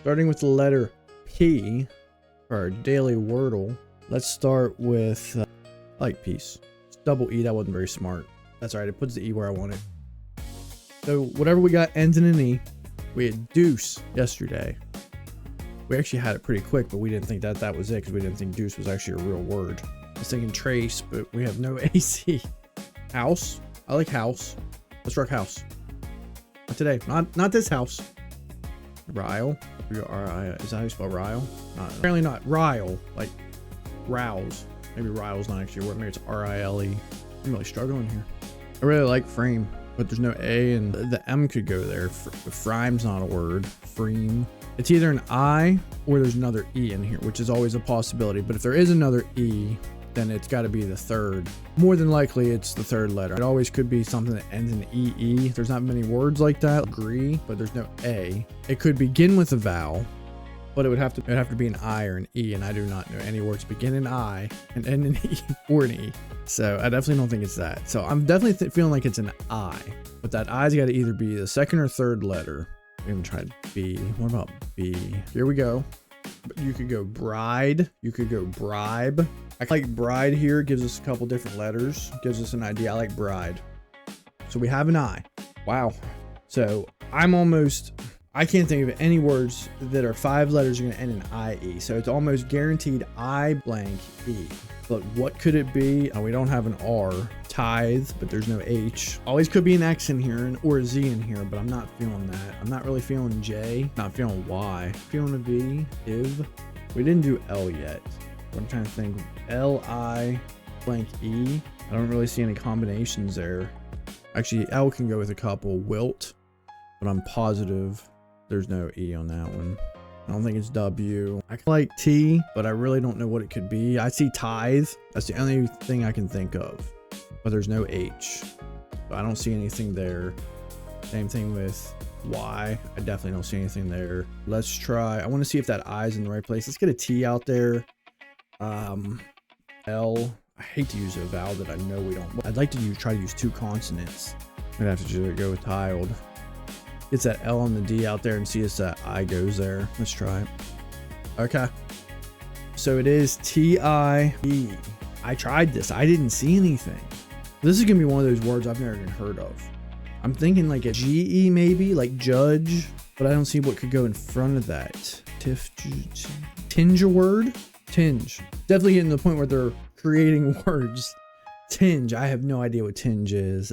Starting with the letter P for our daily Wordle. Let's start with like peace. Double E, that wasn't very smart. That's all right, it puts the E where I want it. So whatever we got ends in an E. We had deuce yesterday. We actually had it pretty quick, but we didn't think that that was it because we didn't think deuce was actually a real word. I was thinking trace, but we have no AC. House. I like house. Let's rock house. Not today. Not this house. Rile. R-I. Is that how you spell rile? Apparently not. Rile. Like rouse. Maybe rile's not actually a word. Maybe it's R-I-L-E. I'm really struggling here. I really like frame, but there's no A, and the M could go there. Frime's not a word. Frame. It's either an I or there's another E in here, which is always a possibility. But if there is another E, then it's got to be the third. More than likely, it's the third letter. It always could be something that ends in EE. There's not many words like that. Agree, but there's no A. It could begin with a vowel, but it would have to be an I or an E, and I do not know any words begin in I and end in E or an E. So I definitely don't think it's that. So I'm definitely feeling like it's an I, but that I's got to either be the second or third letter. We haven't tried B. What about B? Here we go. You could go bride. You could go bribe. I like bride here. Gives us a couple different letters. Gives us an idea. I like bride. So we have an I. Wow. So I can't think of any words that are 5 letters are going to end in IE. So it's almost guaranteed I blank E. But what could it be? Oh, we don't have an R. Tithe, but there's no H. Always could be an X in here or a Z in here, but I'm not feeling that. I'm not really feeling J. Not feeling Y. Feeling a V. Iv. We didn't do L yet. I'm trying to think. L-I blank E. I don't really see any combinations there. Actually, L can go with a couple. Wilt. But I'm positive there's no E on that one. I don't think it's W. I like T, but I really don't know what it could be. I see tithe. That's the only thing I can think of. But there's no H. So I don't see anything there. Same thing with Y. I definitely don't see anything there. Let's try. I want to see if that I is in the right place. Let's get a T out there. L. I hate to use a vowel that I know we don't. I'd like to try to use 2 consonants. I'd have to just go with tiled. Gets that L and the D out there and see if that I goes there. Let's try it. Okay. So it is T-I-E. I tried this. I didn't see anything. This is going to be one of those words I've never even heard of. I'm thinking like a G-E maybe, like judge, but I don't see what could go in front of that. Tinge a word? Tinge. Definitely getting to the point where they're creating words. Tinge. I have no idea what tinge is.